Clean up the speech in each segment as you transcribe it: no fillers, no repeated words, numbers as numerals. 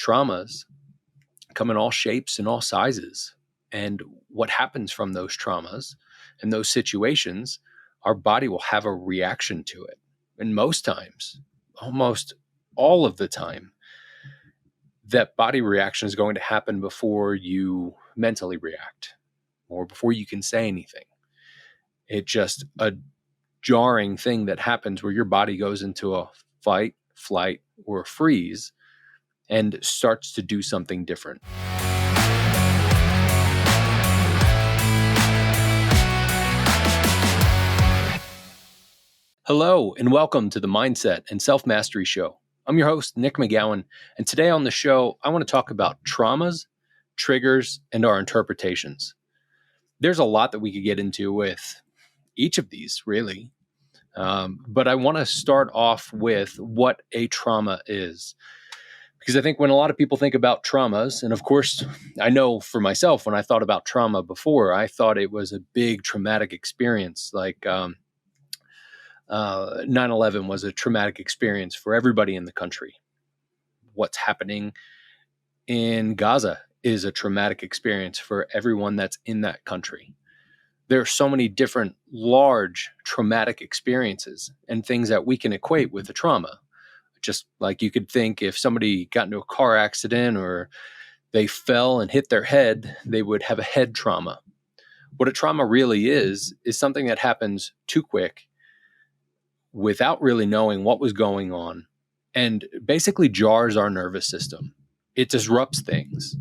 traumas come in all shapes and all sizes. And what happens from those traumas and those situations, our body will have a reaction to it. And most times, almost all of the time, that body reaction is going to happen before you mentally react or before you can say anything. It's just a jarring thing that happens where your body goes into a fight, flight, or freeze and starts to do something different. Hello, and welcome to the Mindset and Self-Mastery Show. I'm your host, Nick McGowan, and today on the show, I want to talk about traumas, triggers, and our interpretations. There's a lot that we could get into with each of these, really, but I want to start off with what a trauma is. Because I think when a lot of people think about traumas, and of course, I know for myself, when I thought about trauma before, I thought it was a big traumatic experience, like 9/11 was a traumatic experience for everybody in the country. What's happening in Gaza is a traumatic experience for everyone that's in that country. There are so many different large traumatic experiences and things that we can equate with a trauma. Just like you could think if somebody got into a car accident or they fell and hit their head, they would have a head trauma. What a trauma really is something that happens too quick without really knowing what was going on and basically jars our nervous system. It disrupts things.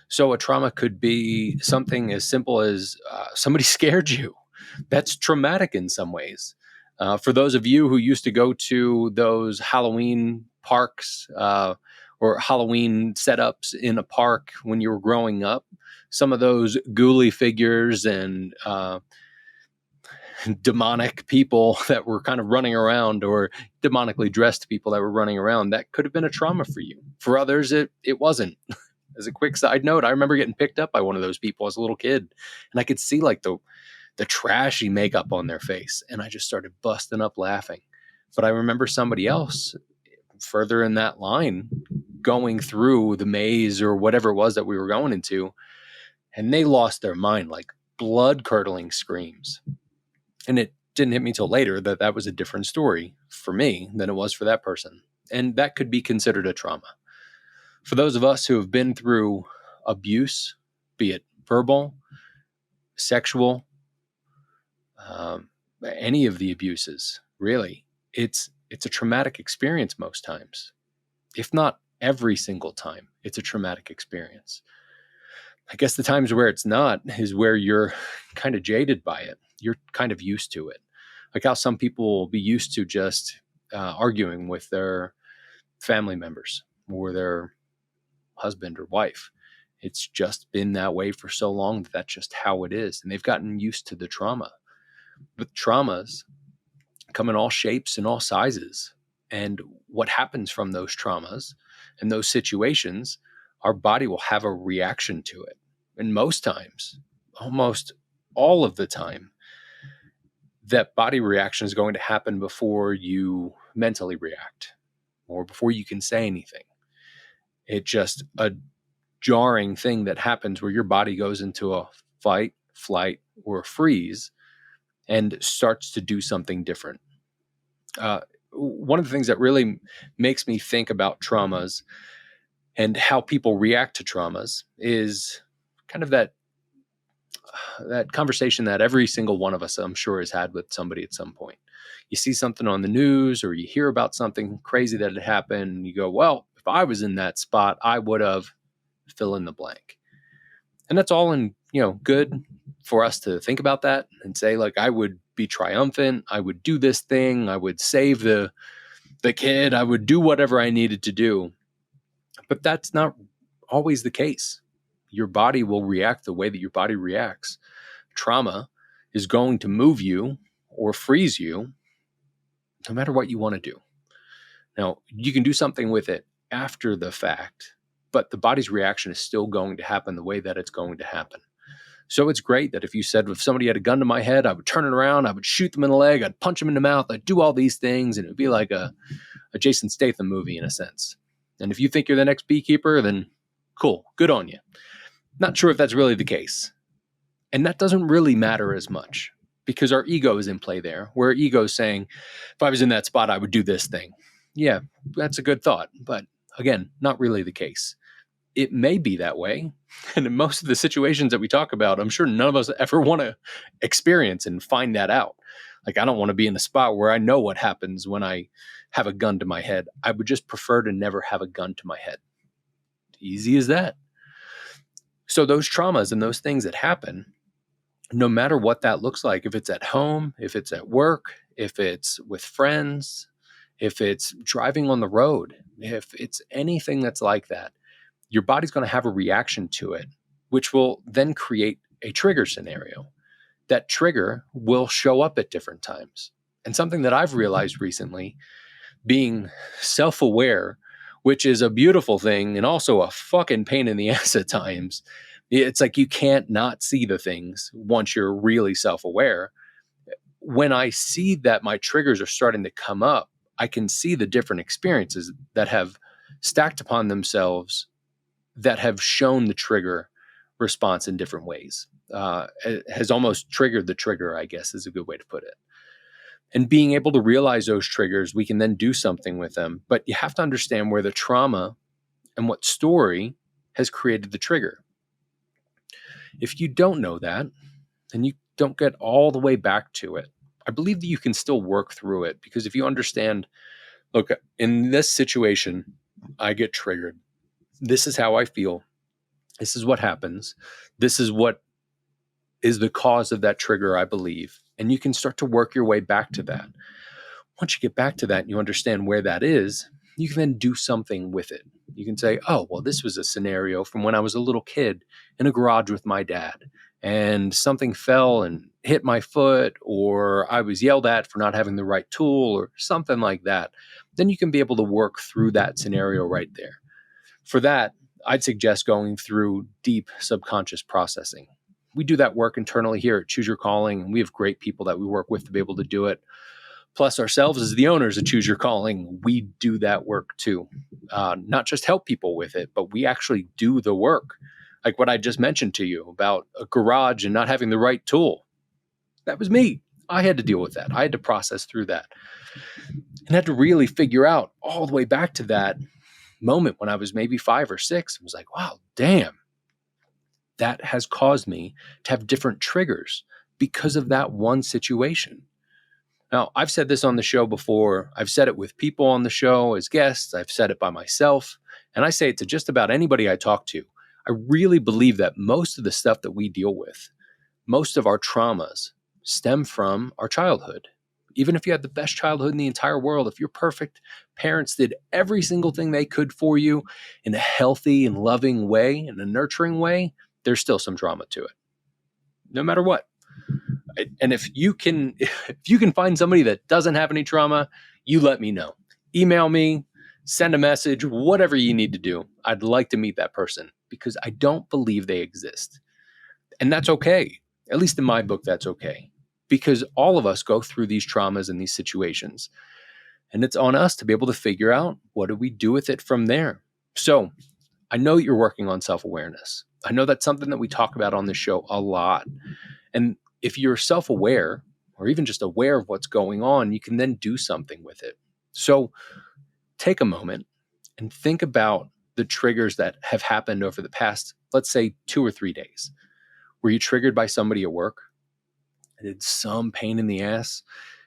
So a trauma could be something as simple as somebody scared you. That's traumatic in some ways. For those of you who used to go to those Halloween parks or Halloween setups in a park when you were growing up, some of those ghouly figures and demonic people that were kind of running around, or demonically dressed people that were running around, that could have been a trauma for you. For others, it wasn't. As a quick side note, I remember getting picked up by one of those people as a little kid, and I could see like the trashy makeup on their face, and I just started busting up laughing. But I remember somebody else further in that line going through the maze or whatever it was that we were going into, and they lost their mind, like blood-curdling screams. And it didn't hit me till later that that was a different story for me than it was for that person. And that could be considered a trauma. For those of us who have been through abuse, be it verbal, sexual, any of the abuses, really, it's a traumatic experience most times. If not every single time, it's a traumatic experience. I guess the times where it's not is where you're kind of jaded by it. You're kind of used to it. Like how some people will be used to just arguing with their family members or their husband or wife. It's just been that way for so long that that's just how it is. And they've gotten used to the trauma. But traumas come in all shapes and all sizes. And what happens from those traumas and those situations, our body will have a reaction to it. And most times, almost all of the time, that body reaction is going to happen before you mentally react or before you can say anything. It's just a jarring thing that happens where your body goes into a fight, flight, or a freeze and starts to do something different. One of the things that really makes me think about traumas and how people react to traumas is kind of that conversation that every single one of us, I'm sure, has had with somebody at some point. You see something on the news or you hear about something crazy that had happened and you go, well, if I was in that spot, I would have fill in the blank. And that's all in, good for us to think about that and say, like, I would be triumphant. I would do this thing. I would save the kid. I would do whatever I needed to do. But that's not always the case. Your body will react the way that your body reacts. Trauma is going to move you or freeze you no matter what you want to do. Now, you can do something with it after the fact, but the body's reaction is still going to happen the way that it's going to happen. So it's great that if you said, if somebody had a gun to my head, I would turn it around, I would shoot them in the leg, I'd punch them in the mouth, I'd do all these things, and it would be like a Jason Statham movie in a sense. And if you think you're the next beekeeper, then cool, good on you. Not sure if that's really the case. And that doesn't really matter as much because our ego is in play there, where our ego is saying, if I was in that spot, I would do this thing. Yeah, that's a good thought. But again, not really the case. It may be that way. And in most of the situations that we talk about, I'm sure none of us ever want to experience and find that out. Like, I don't want to be in a spot where I know what happens when I have a gun to my head. I would just prefer to never have a gun to my head. Easy as that. So those traumas and those things that happen, no matter what that looks like, if it's at home, if it's at work, if it's with friends, if it's driving on the road, if it's anything that's like that, your body's going to have a reaction to it, which will then create a trigger scenario. That trigger will show up at different times. And something that I've realized recently, being self-aware, which is a beautiful thing and also a fucking pain in the ass at times. It's like you can't not see the things once you're really self-aware. When I see that my triggers are starting to come up, I can see the different experiences that have stacked upon themselves that have shown the trigger response in different ways. It has almost triggered the trigger, I guess, is a good way to put it. And being able to realize those triggers, we can then do something with them. But you have to understand where the trauma and what story has created the trigger. If you don't know that, and you don't get all the way back to it, I believe that you can still work through it. Because if you understand, look, in this situation, I get triggered. This is how I feel. This is what happens. This is what is the cause of that trigger, I believe. And you can start to work your way back to that. Once you get back to that and you understand where that is, you can then do something with it. You can say, oh, well, this was a scenario from when I was a little kid in a garage with my dad, and something fell and hit my foot, or I was yelled at for not having the right tool or something like that. Then you can be able to work through that scenario right there. For that, I'd suggest going through deep subconscious processing. We do that work internally here at Choose Your Calling, and we have great people that we work with to be able to do it. Plus, ourselves as the owners of Choose Your Calling, we do that work too. Not just help people with it, but we actually do the work. Like what I just mentioned to you about a garage and not having the right tool. That was me. I had to deal with that. I had to process through that and had to really figure out all the way back to that moment when I was maybe 5 or 6. I was like, wow, damn. That has caused me to have different triggers because of that one situation. Now, I've said this on the show before. I've said it with people on the show as guests. I've said it by myself. And I say it to just about anybody I talk to. I really believe that most of the stuff that we deal with, most of our traumas stem from our childhood. Even if you had the best childhood in the entire world, if you're perfect, parents did every single thing they could for you in a healthy and loving way, in a nurturing way, there's still some drama to it, no matter what. And if you can find somebody that doesn't have any trauma, you let me know. Email me, send a message, whatever you need to do. I'd like to meet that person because I don't believe they exist. And that's okay. At least in my book, that's okay. Because all of us go through these traumas and these situations. And it's on us to be able to figure out what do we do with it from there. So I know you're working on self-awareness. I know that's something that we talk about on this show a lot. And if you're self-aware or even just aware of what's going on, you can then do something with it. So take a moment and think about the triggers that have happened over the past, let's say 2 or 3 days. Were you triggered by somebody at work? Did some pain in the ass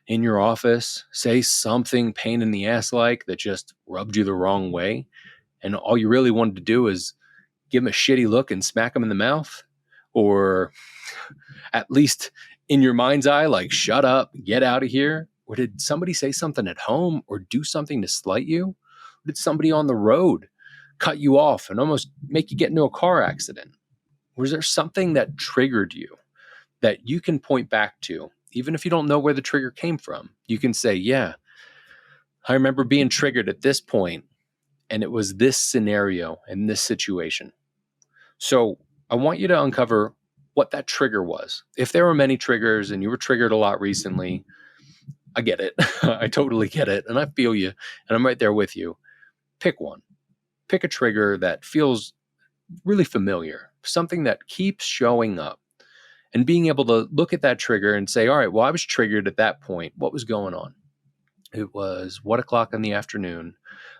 in your office say something pain in the ass like that just rubbed you the wrong way? And all you really wanted to do is give him a shitty look and smack him in the mouth? Or at least in your mind's eye, like, shut up, get out of here? Or did somebody say something at home or do something to slight you? Or did somebody on the road cut you off and almost make you get into a car accident? Was there something that triggered you that you can point back to, even if you don't know where the trigger came from? You can say, yeah, I remember being triggered at this point, and it was this scenario and this situation. So I want you to uncover what that trigger was. If there were many triggers and you were triggered a lot recently, I get it. I totally get it. And I feel you. And I'm right there with you. Pick one. pick a trigger that feels really familiar, something that keeps showing up, and being able to look at that trigger and say, all right, well, I was triggered at that point. What was going on? It was 1 o'clock in the afternoon.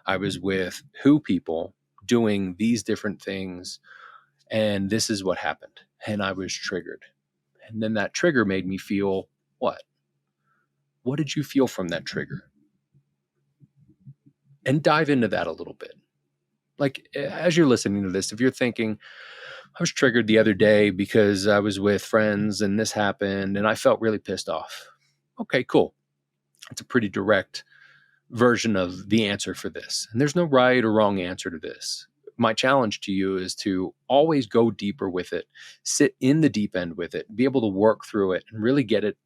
I was with who people doing these different things, and this is what happened. And I was triggered. And then that trigger made me feel what? What did you feel from that trigger? And dive into that a little bit. Like, as you're listening to this, if you're thinking, I was triggered the other day because I was with friends and this happened and I felt really pissed off. Okay, cool. It's a pretty direct version of the answer for this. And there's no right or wrong answer to this. My challenge to you is to always go deeper with it, sit in the deep end with it, be able to work through it and really get it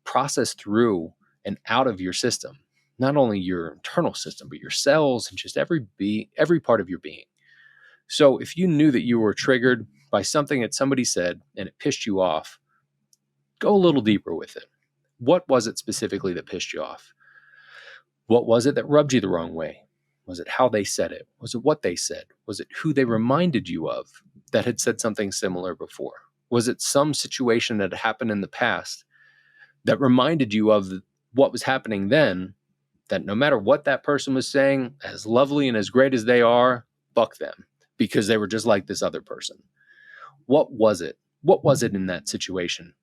processed through and out of your system. Not only your internal system, but your cells and just every part of your being. So if you knew that you were triggered by something that somebody said and it pissed you off, go a little deeper with it. What was it specifically that pissed you off? What was it that rubbed you the wrong way? Was it how they said it? Was it what they said? Was it who they reminded you of that had said something similar before? Was it some situation that had happened in the past that reminded you of what was happening then, that no matter what that person was saying, as lovely and as great as they are, fuck them, because they were just like this other person? What was it? What was it in that situation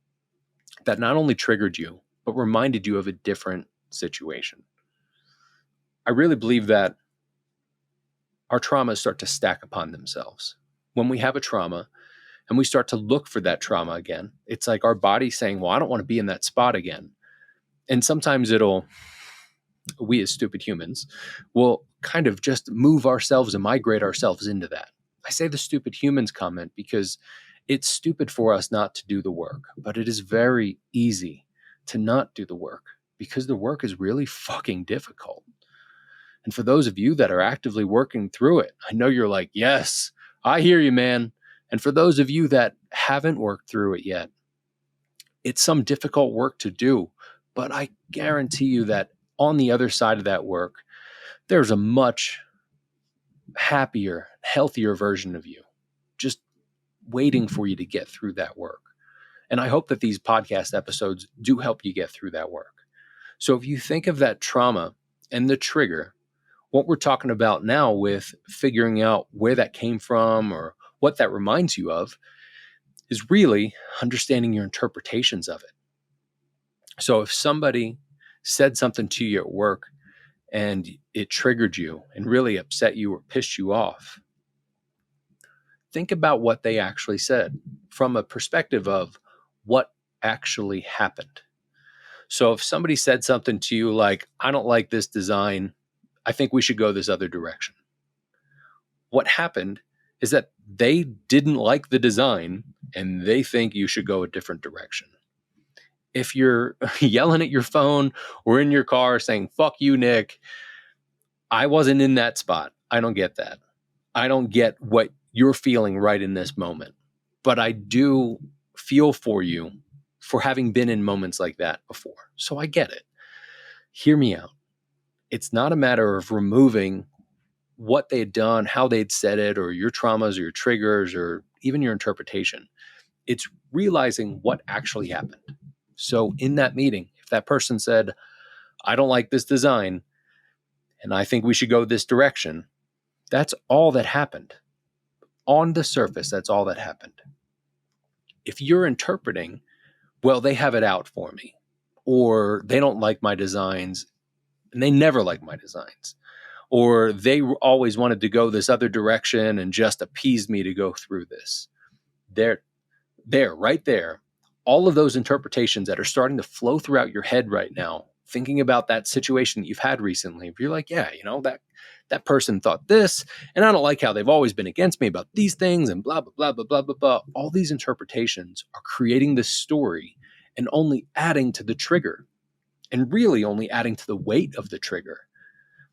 that not only triggered you, but reminded you of a different situation? I really believe that our traumas start to stack upon themselves. When we have a trauma and we start to look for that trauma again, it's like our body saying, well, I don't want to be in that spot again. And sometimes we as stupid humans will kind of just move ourselves and migrate ourselves into that. I say the stupid humans comment because it's stupid for us not to do the work, but it is very easy to not do the work because the work is really fucking difficult. And for those of you that are actively working through it, I know you're like, yes, I hear you, man. And for those of you that haven't worked through it yet, it's some difficult work to do, but I guarantee you that on the other side of that work, there's a much happier, healthier version of you just waiting for you to get through that work. And I hope that these podcast episodes do help you get through that work. So if you think of that trauma and the trigger, what we're talking about now with figuring out where that came from or what that reminds you of is really understanding your interpretations of it. So if somebody said something to you at work and it triggered you and really upset you or pissed you off, think about what they actually said from a perspective of what actually happened. So if somebody said something to you like, I don't like this design, I think we should go this other direction. What happened is that they didn't like the design and they think you should go a different direction. If you're yelling at your phone or in your car saying, fuck you, Nick, I wasn't in that spot. I don't get that. I don't get what you're feeling right in this moment. But I do feel for you for having been in moments like that before. So I get it. Hear me out. It's not a matter of removing what they had done, how they'd said it, or your traumas or your triggers, or even your interpretation. It's realizing what actually happened. So in that meeting, if that person said, I don't like this design, and I think we should go this direction, that's all that happened. On the surface, that's all that happened. If you're interpreting, well, they have it out for me, or they don't like my designs, and they never like my designs, or they always wanted to go this other direction and just appease me to go through this. There, right there, all of those interpretations that are starting to flow throughout your head right now, thinking about that situation that you've had recently, if you're like, yeah, that person thought this, and I don't like how they've always been against me about these things and blah, blah, blah, blah, blah, blah, blah. All these interpretations are creating this story and only adding to the trigger and really only adding to the weight of the trigger.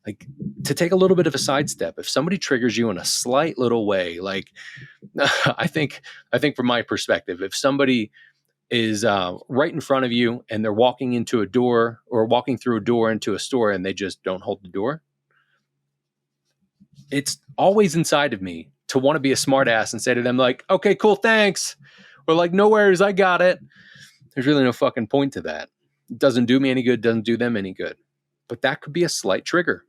Like, to take a little bit of a sidestep, if somebody triggers you in a slight little way, like I think from my perspective, if somebody is right in front of you and they're walking into a door or walking through a door into a store and they just don't hold the door, it's always inside of me to want to be a smart ass and say to them like, okay, cool, thanks. Or like, no worries, I got it. There's really no fucking point to that. It doesn't do me any good, doesn't do them any good. But that could be a slight trigger.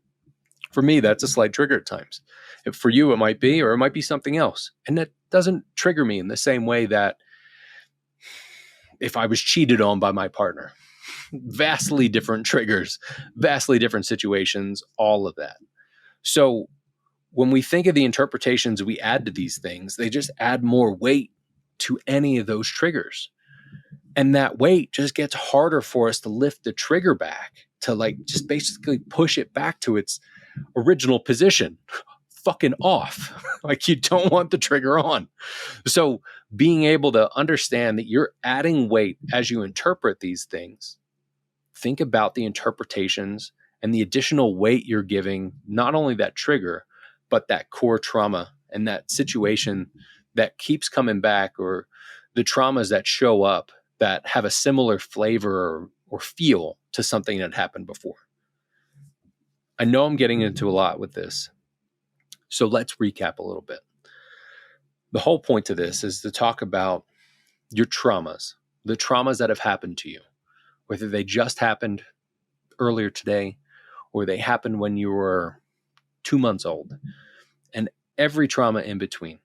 For me, that's a slight trigger at times. If for you, it might be, or it might be something else. And that doesn't trigger me in the same way that if I was cheated on by my partner. Vastly different triggers, vastly different situations, all of that. So when we think of the interpretations we add to these things, they just add more weight to any of those triggers. And that weight just gets harder for us to lift the trigger back, to like just basically push it back to its original position, fucking off. Like you don't want the trigger on. So being able to understand that you're adding weight as you interpret these things, think about the interpretations and the additional weight you're giving, not only that trigger, but that core trauma and that situation that keeps coming back, or the traumas that show up that have a similar flavor or feel to something that happened before. I know I'm getting into a lot with this, so let's recap a little bit. The whole point to this is to talk about your traumas, the traumas that have happened to you, whether they just happened earlier today or they happened when you were 2 months old, and every trauma in between.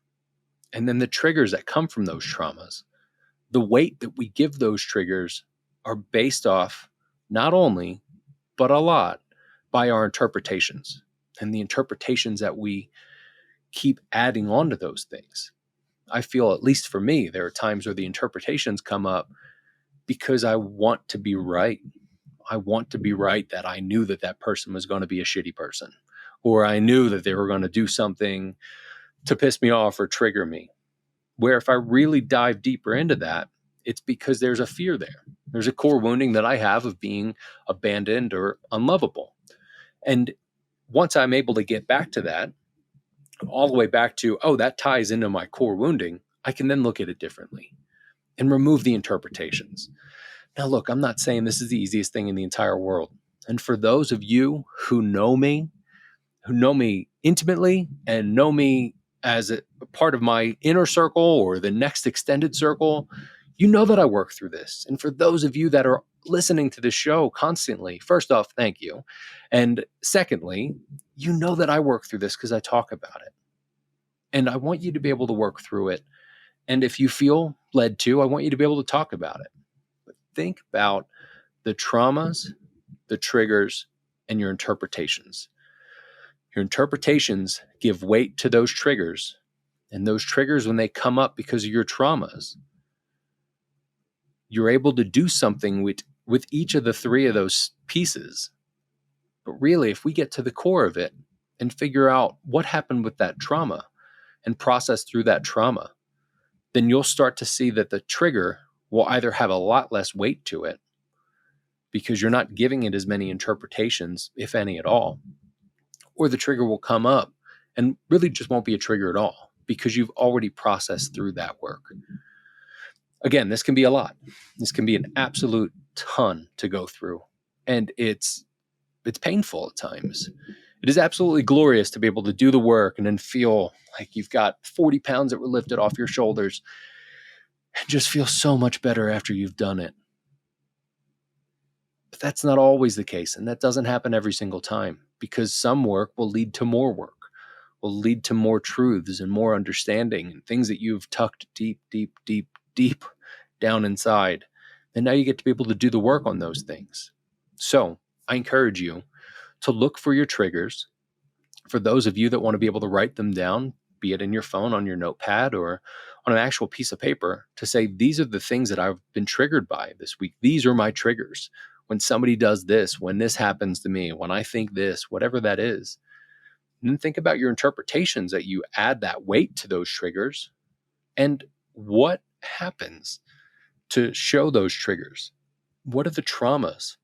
And then the triggers that come from those traumas, the weight that we give those triggers are based off not only, but a lot by our interpretations and the interpretations that we keep adding on to those things. I feel, at least for me, there are times where the interpretations come up because I want to be right. I want to be right that I knew that that person was going to be a shitty person, or I knew that they were going to do something to piss me off or trigger me. Where if I really dive deeper into that, it's because there's a fear there. There's a core wounding that I have of being abandoned or unlovable. And once I'm able to get back to that, all the way back to, oh, that ties into my core wounding, I can then look at it differently and remove the interpretations. Now, look, I'm not saying this is the easiest thing in the entire world. And for those of you who know me intimately and know me as a part of my inner circle or the next extended circle, you know that I work through this. And for those of you that are listening to this show constantly, first off, thank you. And secondly, you know that I work through this because I talk about it. And I want you to be able to work through it. And if you feel led to, I want you to be able to talk about it. But think about the traumas, the triggers, and your interpretations. Your interpretations give weight to those triggers. And those triggers, when they come up because of your traumas, you're able to do something with each of the three of those pieces. But really, if we get to the core of it and figure out what happened with that trauma and process through that trauma, then you'll start to see that the trigger will either have a lot less weight to it because you're not giving it as many interpretations, if any at all, or the trigger will come up and really just won't be a trigger at all because you've already processed through that work. Again, this can be a lot. This can be an absolute ton to go through, and it's painful at times. It is absolutely glorious to be able to do the work and then feel like you've got 40 pounds that were lifted off your shoulders and just feel so much better after you've done it. But that's not always the case, and that doesn't happen every single time because some work will lead to more work, will lead to more truths and more understanding and things that you've tucked deep, deep, deep, deep down inside. And now you get to be able to do the work on those things. So I encourage you to look for your triggers. For those of you that want to be able to write them down, be it in your phone, on your notepad, or on an actual piece of paper, to say, these are the things that I've been triggered by this week. These are my triggers. When somebody does this, when this happens to me, when I think this, whatever that is. And then think about your interpretations that you add that weight to those triggers and what happens to show those triggers. What are the traumas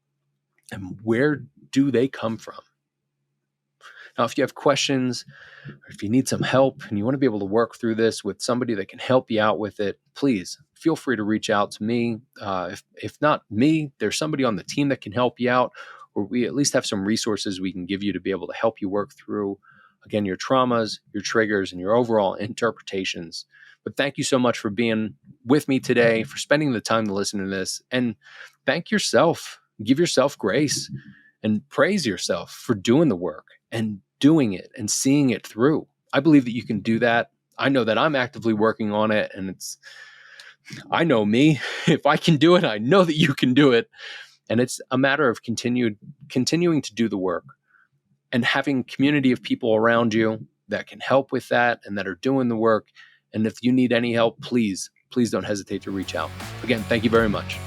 and where do they come from? Now, if you have questions or if you need some help and you want to be able to work through this with somebody that can help you out with it, please feel free to reach out to me. If not me, there's somebody on the team that can help you out, or we at least have some resources we can give you to be able to help you work through again, your traumas, your triggers, and your overall interpretations. But thank you so much for being with me today, for spending the time to listen to this. And thank yourself. Give yourself grace and praise yourself for doing the work and doing it and seeing it through. I believe that you can do that. I know that I'm actively working on it, and I know me. If I can do it, I know that you can do it. And it's a matter of continuing to do the work and having community of people around you that can help with that and that are doing the work. And if you need any help, please don't hesitate to reach out. Again, thank you very much.